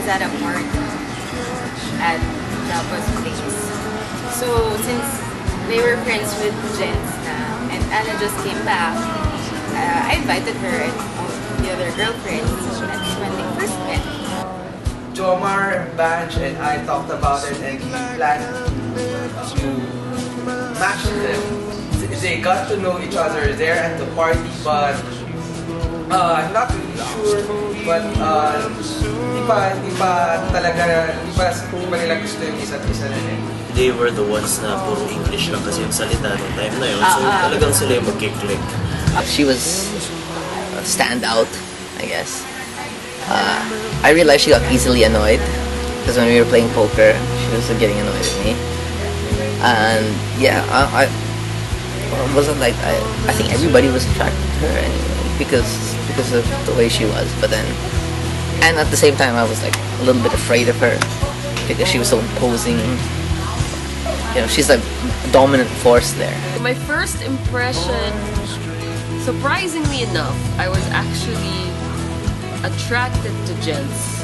at a party at Tapos place. So since they were friends with Gents and Anna just came back, I invited her and the other girlfriends. So that's when they first met. Jomar, Banj, and I talked about it, and we planned to match them. They got to know each other there at the party, but I'm not really sure. But di pa nila gusto yung isa't isa na eh. They were the ones na puro English lang kasi yung salita ng time na yun. So talagang sila yung mag-click. She was a standout, I guess. I realized she got easily annoyed because when we were playing poker, she was getting annoyed at me. And yeah, I wasn't like I think everybody was attracted to her anyway because of the way she was. But then, and at the same time, I was like a little bit afraid of her because she was so imposing. You know, she's a dominant force there. My first impression, surprisingly enough, I was actually attracted to Gents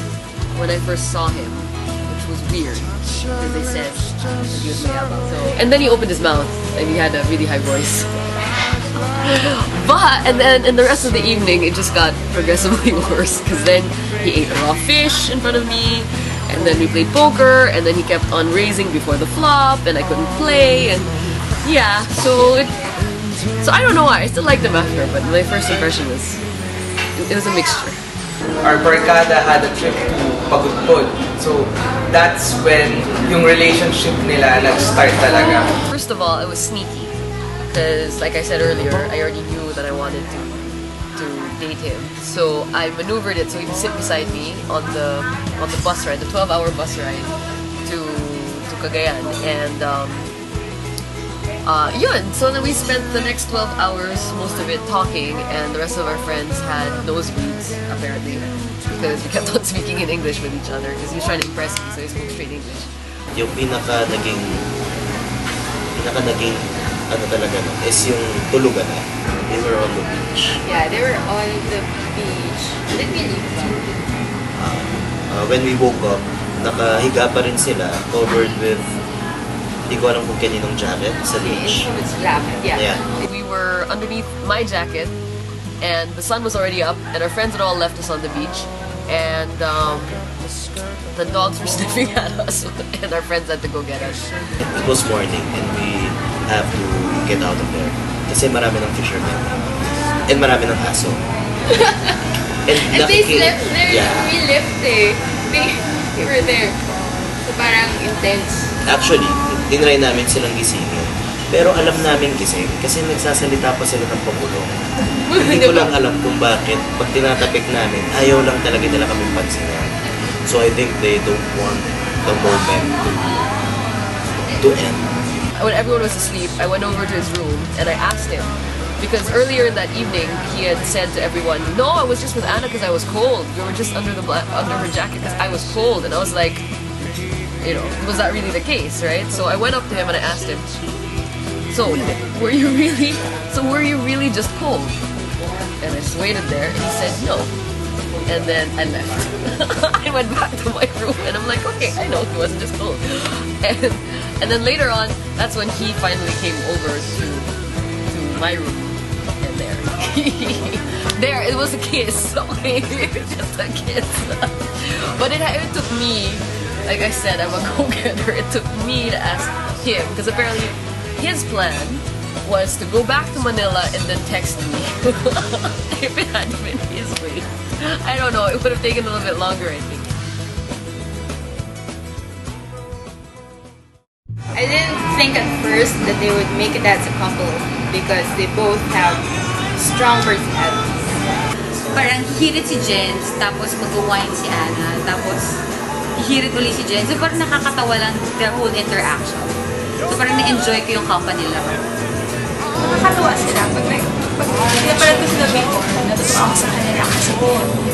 when I first saw him, which was weird because they said that he was mayabang. So, and then he opened his mouth and he had a really high voice. But and then in the rest of the evening, it just got progressively worse because then he ate raw fish in front of me, and then we played poker, and then he kept on raising before the flop, and I couldn't play, and yeah, so I don't know why I still liked him after, but my first impression was it was a mixture. Our barkada had a trip to Pagudpod. So that's when yung relationship nila nag-start talaga. First of all, it was sneaky. Because like I said earlier, I already knew that I wanted to date him. So I maneuvered it so he would sit beside me on the bus ride, the 12-hour bus ride to Cagayan. And yun, so then we spent the next 12 hours, most of it talking, and the rest of our friends had nosebleeds, apparently, because we kept on speaking in English with each other, because he was trying to impress me, so he spoke straight English. Yung pinaka naging ano talaga no, is yung tulugan na. They were on the beach. Yeah, they were on the beach. Did we leave too? When we woke up, nakahiga pa rin sila, covered with hindi ko alam kung kaninong jacket sa beach. It was jacket, yeah. We were underneath my jacket, and the sun was already up, and our friends had all left us on the beach, and the dogs were sniffing at us, and our friends had to go get us. It was morning, and we have to get out of there. Kasi marami ng fishermen. And marami ng aso. And they slept there. Yeah. We left eh. They were there. So parang intense. Actually, tinry namin silang gisingin. Pero alam namin gising kasi nagsasalita pa sila ng pabulong. Hindi ko lang alam kung bakit pag tinatapik namin, ayaw lang talaga nila kami pansinin. So I think they don't want the moment to end. When everyone was asleep, I went over to his room and I asked him, because earlier in that evening he had said to everyone, "No, I was just with Anna because I was cold. We were just under her jacket because I was cold." And I was like, you know, was that really the case, right? So I went up to him and I asked him, "So were you really just cold?" And I just waited there and he said, "No." And then I left. I went back to my room and I'm like, okay, I know he wasn't just cold. And then later on, that's when he finally came over to my room. And there, it was a kiss. Okay, just a kiss. But it took me, like I said, I'm a go-getter. It took me to ask him because apparently his plan was to go back to Manila and then text me. If it had been his way, I don't know, it would have taken a little bit longer, I think. I didn't think at first that they would make it as a couple because they both have strong personalities. Parang hihirit si Gents, tapos mag-wine si Anna, tapos hihirit ulit si Gents. So parang nakakatawa lang their whole interaction. So parang na-enjoy ko yung company nila. Nakakatawa sila pag pinapalag ko sila before, natutuwa ako sa kanila kasi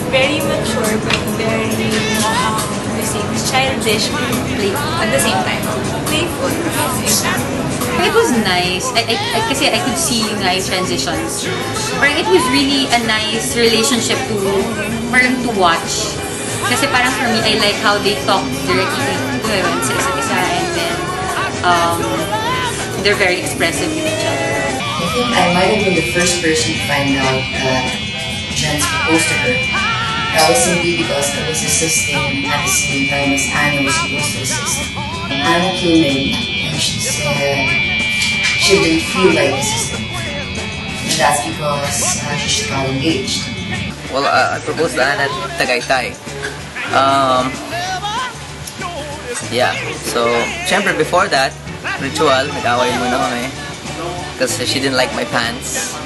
very mature but very childish, playful at the same time. Playful. It was nice. Kasi I could see yung nice transitions. Parang it was really a nice relationship to watch. Kasi parang for me, I like how they talk directly to sa isa't isa, and then they're very expressive with each other. I think I might have been the first person to find out that Gents proposed to her. That was simply because I was assisting at the same time as Anna was supposed to assist. Anna came in and she said she didn't feel like assisting. And that's because she just got engaged. Well, I proposed to Anna at Tagaytay. Yeah, so, syempre before that, ritual, nag-away muna kami. Kasi she didn't like my pants.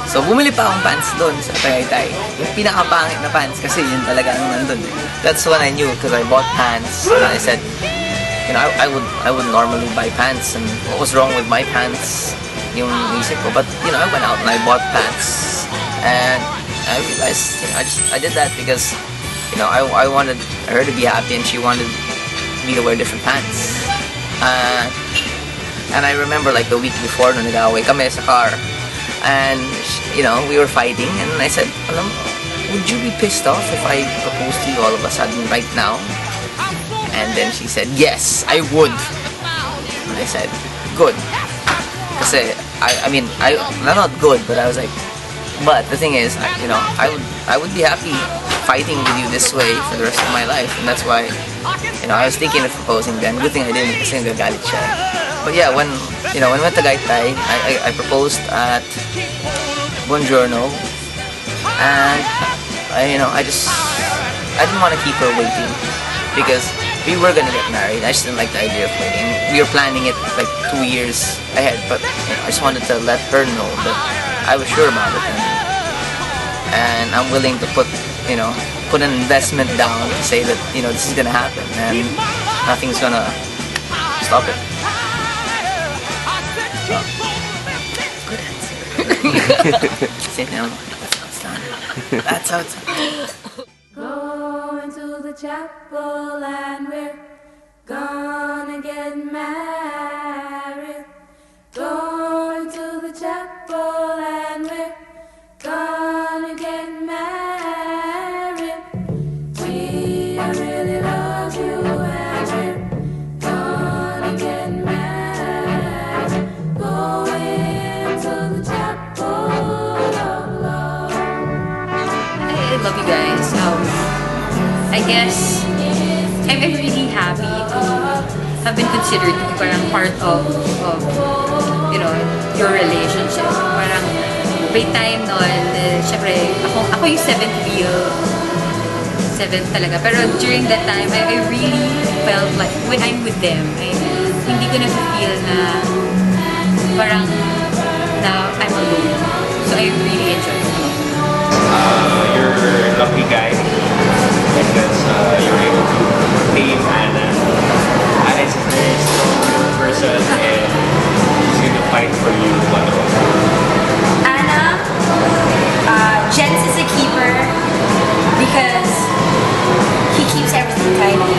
So, bumili pa akong pants doon sa Tagaytay. Yung pinakapangit na pants kasi yun talaga ang nandun eh. That's when I knew because I bought pants and I said, you know, I would normally buy pants and what was wrong with my pants? Yung isip ko. But, you know, I went out and I bought pants and I realized, you know, I did that because, you know, I wanted her to be happy and she wanted me to wear different pants. And I remember like the week before nung nag-away kami sa car. And, you know, we were fighting and I said, alam mo, would you be pissed off if I proposed to you all of a sudden right now? And then she said, yes, I would. And I said, good. Kasi, I'm not good, but I was like, but the thing is, you know, I would be happy fighting with you this way for the rest of my life. And that's why, you know, I was thinking of proposing then. Good thing I didn't kasi nagagalit siya. But yeah, when we went to Tagaytay, I proposed at Buongiorno, and I didn't want to keep her waiting because we were gonna get married. I just didn't like the idea of waiting. We were planning it like 2 years ahead, but you know, I just wanted to let her know that I was sure about it, and I'm willing to put an investment down to say that this is gonna happen and nothing's gonna stop it. Good answer. Sit down. That's how it's done. Going to the chapel and we're gonna get married. Going to the chapel and we're gonna get married. We really love you and we're gonna get married. Going to the chapel of love. I love you guys. I guess I'm really happy to have been considered parang part of your relationship. Parang by time noon, syempre, ako yung seventh wheel. Seventh talaga. Pero during that time, I really felt like when I'm with them, hindi ko na-feel na parang na I'm alone. So I really enjoy it. You're a lucky guy because you're able to tame Anna. Anna is a very strong person and she's going to fight for you. Anna, Gents is a keeper because he keeps everything tidy.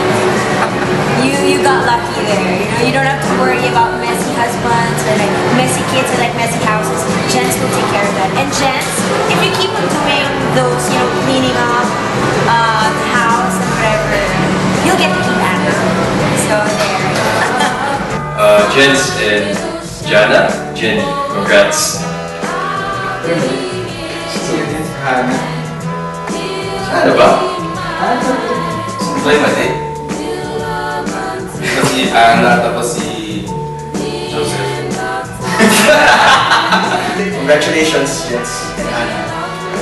You got lucky there. You don't have to worry about messy husbands or like messy kids or like messy houses. Gents will take care of that. And Gents, if you keep on doing those, cleaning up the house and whatever, you'll get to keep Anna. So there. Gents and Jana, Jen, congrats. Hana. Ano ba? Play mati. Ito si Anna, tapos si Joseph. Congratulations, Gents and Anna.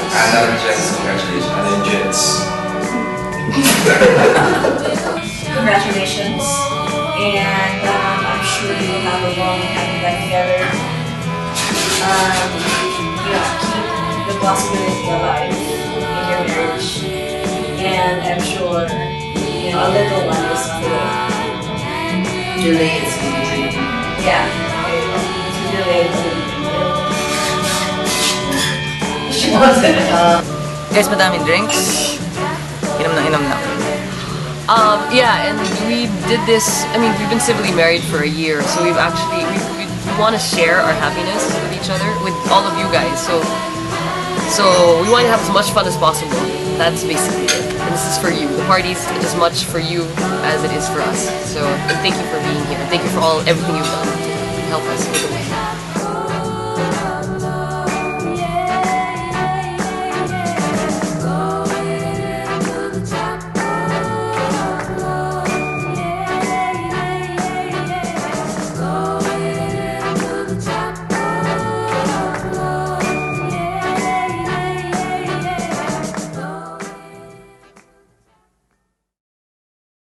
Anna and Jens, congratulations. Anna and Jens. Congratulations. And I'm sure you'll have a long time back together. Keep the possibility alive in your marriage. And I'm sure, a little one is on the way. Delay is in the dream. Yeah, it's delayed. She wasn't. Guys, madaming drinks. Inom na. Yeah, and we did this, we've been civilly married for a year, so we've actually, we want to share our happiness with each other, with all of you guys, so we want to have as much fun as possible. That's basically it. and this is for you. The party's as much for you as it is for us. So, and thank you for being here. Thank you for everything you've done to help us with the way.